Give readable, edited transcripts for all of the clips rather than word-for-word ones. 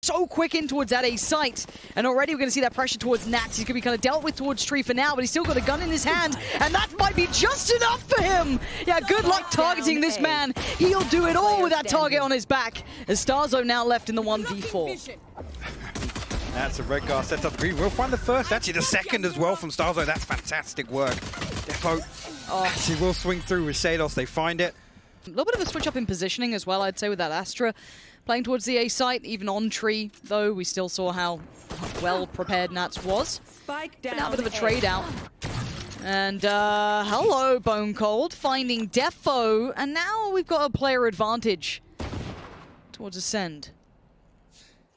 so quick in towards that A site. And already we're going to see that pressure towards Nats. He's going to be kind of dealt with towards Tree for now, but he's still got a gun in his hand. And that might be just enough for him. Yeah, good luck targeting this man. He'll do it all with that target on his back. As starxo now left in the 1v4. That's a Redgar set up. We will find the first, actually the second as well from starxo. That's fantastic work. Defo actually will swing through with Sheydos. They find it. A little bit of a switch up in positioning as well, I'd say, with that Astra playing towards the A site. Even on Tree, though, we still saw how well prepared Nats was. But now a bit of a trade out. And hello, BONECOLD, finding Defo. And now we've got a player advantage towards Acend.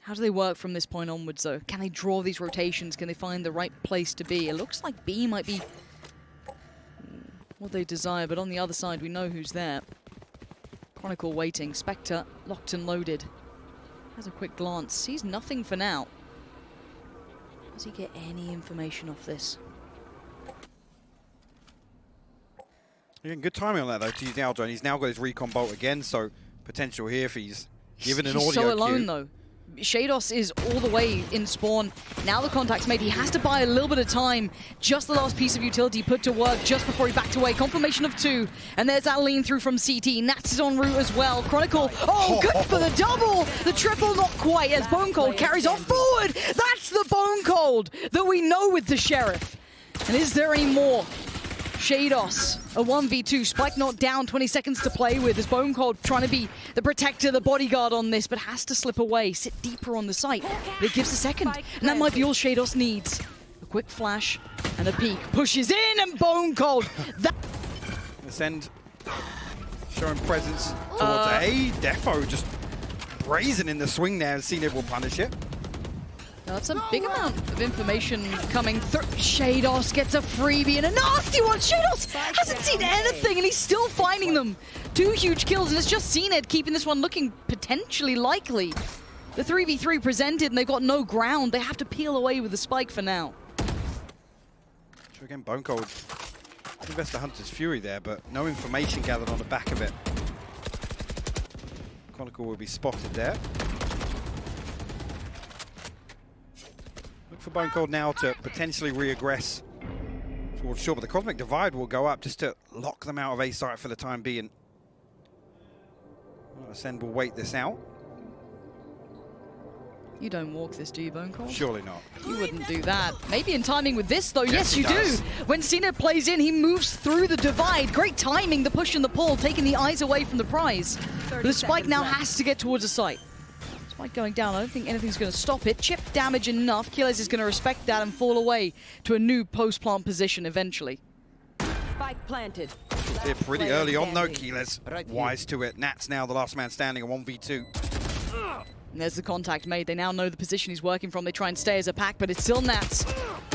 How do they work from this point onwards, though? Can they draw these rotations? Can they find the right place to be? It looks like B might be what they desire, but on the other side, we know who's there. Chronicle waiting. Spectre locked and loaded. Has a quick glance. Sees nothing for now. Does he get any information off this? Again, good timing on that, though, to use the Aldrone. He's now got his recon bolt again, so potential here if he's given an audio He's so alone, cue. though. Sheydos is all the way in spawn. Now the contact's made. He has to buy a little bit of time. Just the last piece of utility put to work just before he backed away. Confirmation of 2. And there's that lean through from CT. Nats is en route as well. Chronicle, oh, good for the double. The triple, not quite, as BONECOLD carries on forward. That's the BONECOLD that we know with the Sheriff. And is there any more? Sheydos, a 1v2. Spike not down, 20 seconds to play with. As BONECOLD trying to be the protector, the bodyguard on this, but has to slip away, sit deeper on the site. But it gives a second, and that might be all Sheydos needs. A quick flash and a peek. Pushes in, and BONECOLD. Acend showing presence towards A. Defo just brazen in the swing there, and cNed will punish it. Now that's a big amount of information coming through. Sheydos gets a freebie and a nasty one. Sheydos hasn't seen anything and he's still finding them. 2 huge kills, and it's just cNed keeping this one looking potentially likely. The 3v3 presented and they've got no ground. They have to peel away with the spike for now. So again, BONECOLD invest the Hunter's Fury there, but no information gathered on the back of it. Chronicle will be spotted there. For BONECOLD now to potentially re-aggress towards shore, but the Cosmic Divide will go up just to lock them out of A site for the time being. Acend will wait this out. You don't walk this, do you, BONECOLD? Surely not. You wouldn't do that. Maybe in timing with this, though. Yes, you does. do. When cNed plays in, he moves through the divide. Great timing, the push and the pull, taking the eyes away from the prize. But the spike now has to get towards the site. Spike going down. I don't think anything's going to stop it. Chip damage enough. Kiles is going to respect that and fall away to a new post-plant position eventually. Spike planted. They're pretty early on, though, Kiles. Wise to it. Nats now the last man standing, a 1v2. And there's the contact made. They now know the position he's working from. They try and stay as a pack, but it's still Nats.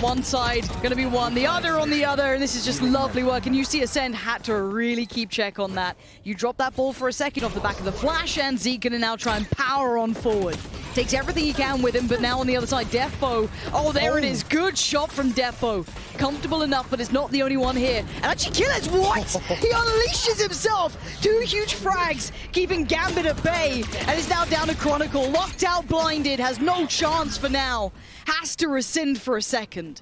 One side, going to be one, the other on the other, and this is just lovely work. And you see Acend had to really keep check on that. You drop that ball for a second off the back of the flash, and Zeek going to now try and power on forward. Takes everything he can with him, but now on the other side, Defo. Oh, there it is. Good shot from Defo. Comfortable enough, but it's not the only one here. And actually, Kiles, what? He unleashes himself. 2 huge frags, keeping Gambit at bay, and is now down to Chronicle. Locked out, blinded, has no chance for now. Has to rescind for a second.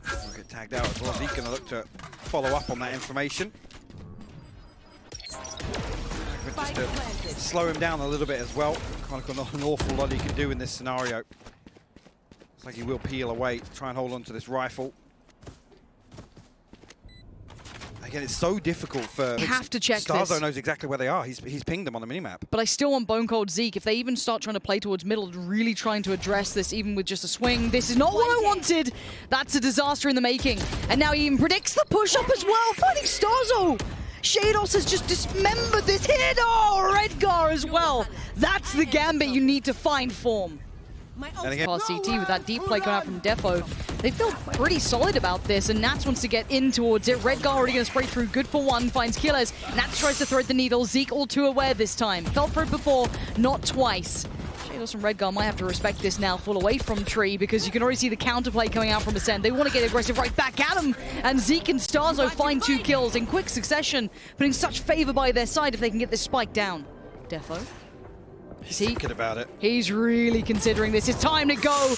We'll get tagged out as well. He's going to look to follow up on that information. Just to slow him down a little bit as well. Chronicle, not an awful lot he can do in this scenario. Looks like he will peel away, try and hold on to this rifle. Again, it's so difficult for... You have to check starxo this. knows exactly where they are. He's pinged them on the minimap. But I still want BONECOLD Zeek. If they even start trying to play towards middle, really trying to address this, even with just a swing, this is not what I wanted. That's a disaster in the making. And now he even predicts the push-up as well, fighting starxo. Sheydos has just dismembered this hit. Oh, Redgar as well. That's the Gambit you need to find form. And again, Past CT with that deep play coming out from Defo. They feel pretty solid about this, and Nats wants to get in towards it. Redgar already going to spray through. Good for one, finds Kiles. Nats tries to thread the needle. Zeek all too aware this time. Fell for it before, not twice. Sheydos and Redgar might have to respect this now, fall away from Tree, because you can already see the counterplay coming out from Acend. They want to get aggressive right back at him, and Zeek and starxo find 2 kills in quick succession, putting such favor by their side if they can get this spike down. Defo He's thinking about it. He's really considering this. It's time to go.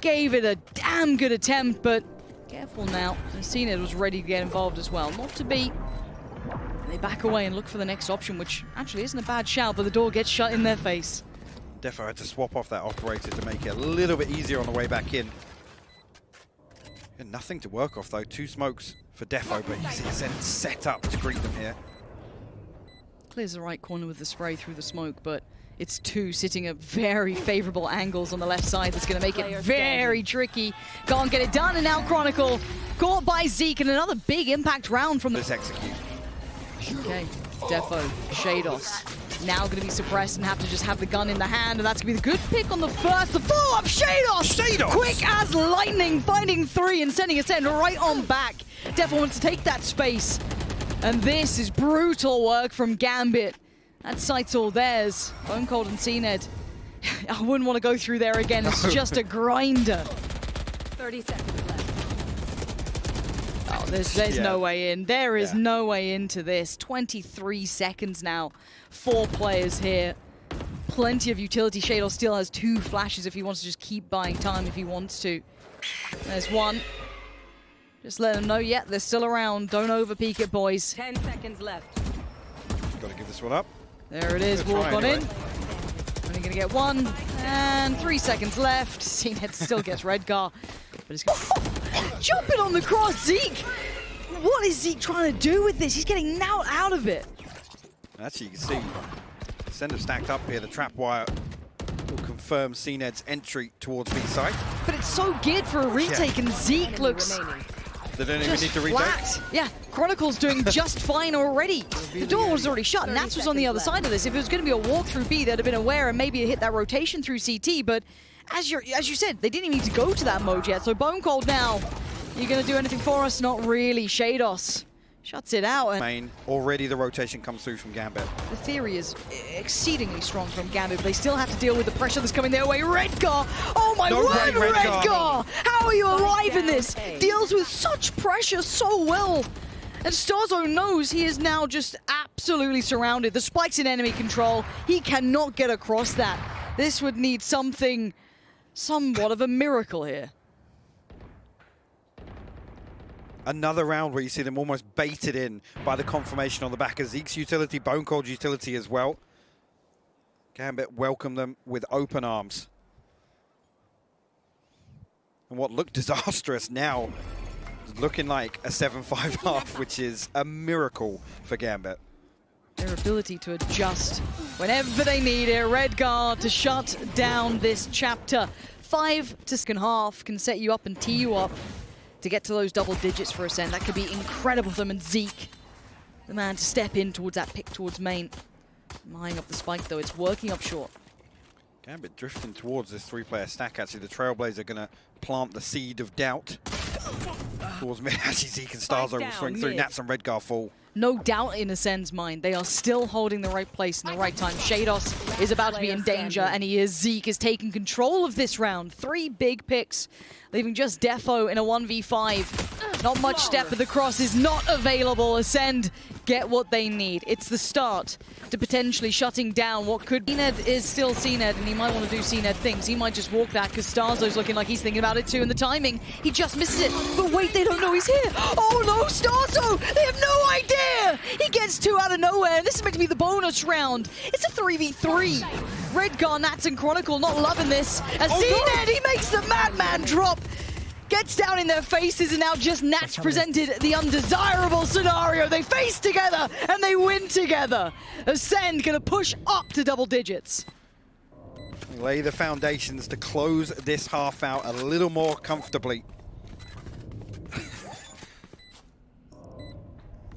Gave it a damn good attempt, but careful now. cNed was ready to get involved as well. Not to be. And they back away and look for the next option, which actually isn't a bad shout, but the door gets shut in their face. Defo had to swap off that operator to make it a little bit easier on the way back in. And nothing to work off though. 2 smokes for Defo, but you see Acend set up to greet them here. Clears the right corner with the spray through the smoke, but it's 2 sitting at very favorable angles on the left side. That's going to make it very tricky. Can't get it done, and now Chronicle caught by Zeek, and another big impact round from this execute. Okay, Defo, Sheydos. Now going to be suppressed and have to just have the gun in the hand, and that's going to be the good pick on the first. The follow-up, Sheydos! Quick as lightning, finding 3 and sending Acend right on back. Defo wants to take that space. And this is brutal work from Gambit. That site's all theirs. BONECOLD and cNed. I wouldn't want to go through there again. It's just a grinder. 30 seconds left. Oh, there's no way in. There is no way into this. 23 seconds now. 4 players here. Plenty of utility. Sheydos still has 2 flashes if he wants to just keep buying time if he wants to. There's 1. Just let them know, they're still around. Don't overpeak it, boys. 10 seconds left. Got to give this one up. There it is, walk on in. Only gonna get 1, and 3 seconds left. cNed still gets Redgar, but he's jumping on the cross, Zeek! What is Zeek trying to do with this? He's getting knocked out of it. Actually, you can see Acend have stacked up here. The trap wire will confirm cNed's entry towards B side. But it's so geared for a retake, and Zeek looks they don't even need to retake. Flat. Yeah, Chronicle's doing just fine already. The door was already shut, and Nats was on the other side of this. If it was going to be a walk through B, they'd have been aware and maybe hit that rotation through CT, but as you said, they didn't even need to go to that mode yet. So BONECOLD now, you going to do anything for us? Not really. Sheydos shuts it out. And main, already the rotation comes through from Gambit. the theory is exceedingly strong from Gambit, but they still have to deal with the pressure that's coming their way. Redgar! Oh my word, Redgar! How are you alive in this? Deals with such pressure so well. And starxo knows he is now just absolutely surrounded. The spike's in enemy control. He cannot get across that. This would need something, somewhat of a miracle here. Another round where you see them almost baited in by the confirmation on the back of Zeek's utility, BONECOLD's utility as well. Gambit welcomed them with open arms. And what looked disastrous now is looking like a 7-5 half, which is a miracle for Gambit. Their ability to adjust whenever they need it. Redgar to shut down this chapter. 5 to second half can set you up and tee you up to get to those double digits for Acend. That could be incredible for them. And Zeek, the man to step in towards that pick towards main. Eyeing up the spike though, it's working up short. Gambit drifting towards this 3-player stack. Actually, the Trailblazer are going to plant the seed of doubt towards mid. Actually, Zeek and starxo will swing through. Nats and Redgar fall. No doubt in Ascend's mind. They are still holding the right place in the right time. Sheydos is about to be in danger, and he is. Zeek is taking control of this round. 3 big picks, leaving just Defo in a 1v5. Not much step, but the cross is not available. Acend get what they need. It's the start to potentially shutting down what could be. cNed is still cNed, and he might want to do cNed things. He might just walk that because starxo's looking like he's thinking about it too. And the timing, he just misses it. But wait, they don't know he's here. Oh no, starxo! They have no idea! He gets 2 out of nowhere, and this is meant to be the bonus round. It's a 3v3. Redgar, Nats, and Chronicle not loving this. And cNed, he makes the madman drop. Gets down in their faces, and now just Nats presented the undesirable scenario. They face together, and they win together. Acend gonna push up to double digits. Lay the foundations to close this half out a little more comfortably.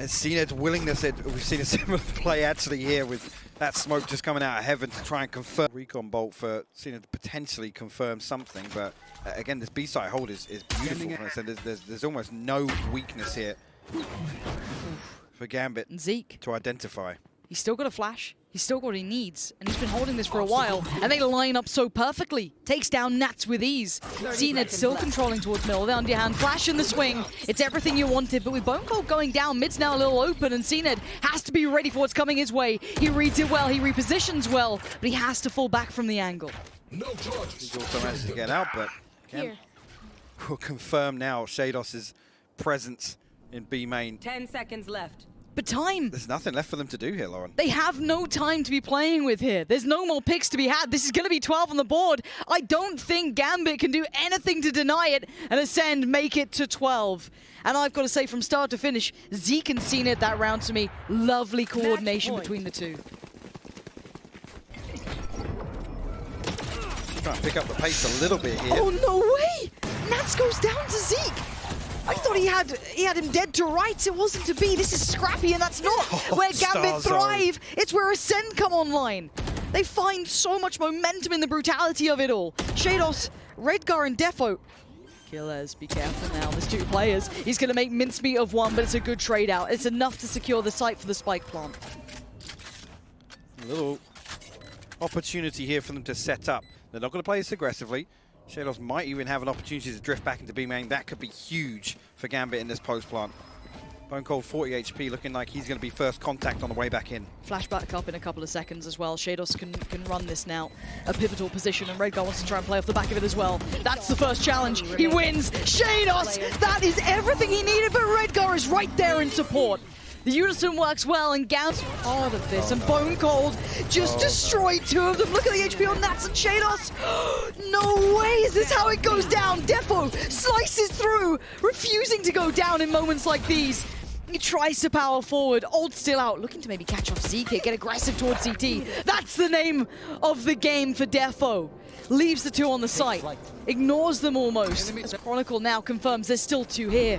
And cNed's willingness, we've seen a similar play actually here with that smoke just coming out of heaven to try and confirm. Recon bolt for cNed to potentially confirm something, but again, this B-side hold is beautiful. So there's almost no weakness here for Gambit Zeek to identify. He's still got a flash. He's still got what he needs. And he's been holding this for a while. And they line up so perfectly. Takes down Nats with ease. cNed still controlling towards middle. The underhand flash in the swing. It's everything you wanted. But with BONECOLD going down, mid's now a little open. And cNed has to be ready for what's coming his way. He reads it well. He repositions well. But he has to fall back from the angle. He's also managed to get out, but again, we'll confirm now Sheydos' presence in B main. 10 seconds left. But time. There's nothing left for them to do here, Lauren. They have no time to be playing with here. There's no more picks to be had. This is going to be 12 on the board. I don't think Gambit can do anything to deny it, and Acend make it to 12. And I've got to say, from start to finish, Zeek and cNed that round to me. Lovely coordination between the two. Trying to pick up the pace a little bit here. Oh, no way! Nats goes down to Zeek. I thought he had him dead to rights. It wasn't to be. This is scrappy, and that's not where Gambit thrive. It's where Acend come online. They find so much momentum in the brutality of it all. Sheydos, Redgar, and Defo. Kiles, be careful now. There's two players. He's going to make mincemeat of one, but it's a good trade out. It's enough to secure the site for the spike plant. A little opportunity here for them to set up. They're not going to play this aggressively. Sheydos might even have an opportunity to drift back into B main. That could be huge for Gambit in this post plant. BONECOLD 40 HP, looking like he's going to be first contact on the way back in. Flashback up in a couple of seconds as well. Sheydos can run this now. A pivotal position, and Redgar wants to try and play off the back of it as well. That's the first challenge. He wins. Sheydos, that is everything he needed, but Redgar is right there in support. The unison works well, and Gambit's part of this, and BONECOLD just destroyed two of them. Look at the HP on Nats and Sheydos. No way is this how it goes down. Defo slices through, refusing to go down in moments like these. He tries to power forward, ult still out, looking to maybe catch off zeek here, get aggressive towards CT. That's the name of the game for Defo. Leaves the two on the site, ignores them almost. Chronicle now confirms there's still two here.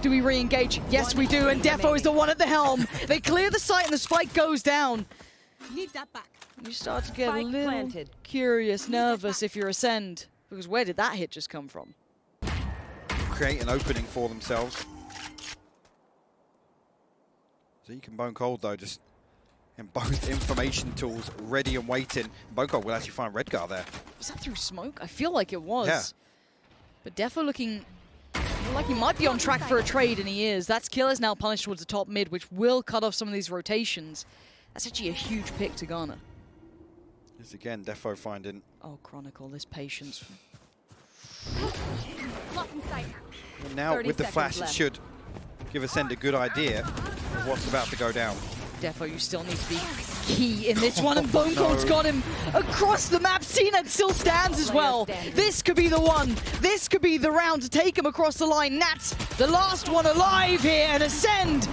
Do we re-engage? Yes, we do, and Defo is the one at the helm. They clear the site and the spike goes down. Need that back. You start to get a little curious, nervous if you're Acend, because where did that hit just come from? Create an opening for themselves. Zeek and BONECOLD though, just in both information tools ready and waiting. BONECOLD will actually find Redgar there. Was that through smoke? I feel like it was. Yeah. But Defo looking like he might be on track for a trade, and he is. That's Kiles now punished towards the top mid, which will cut off some of these rotations. That's actually a huge pick to garner. This again, Defo finding. Oh, Chronicle, this patience. And now with the flash, it should give Acend a good idea of what's about to go down. Defo, you still need to be key in this one, and BONECOLD's got him across the map. cNed still stands as well. This could be the one. This could be the round to take him across the line. Nats, the last one alive here, and Acend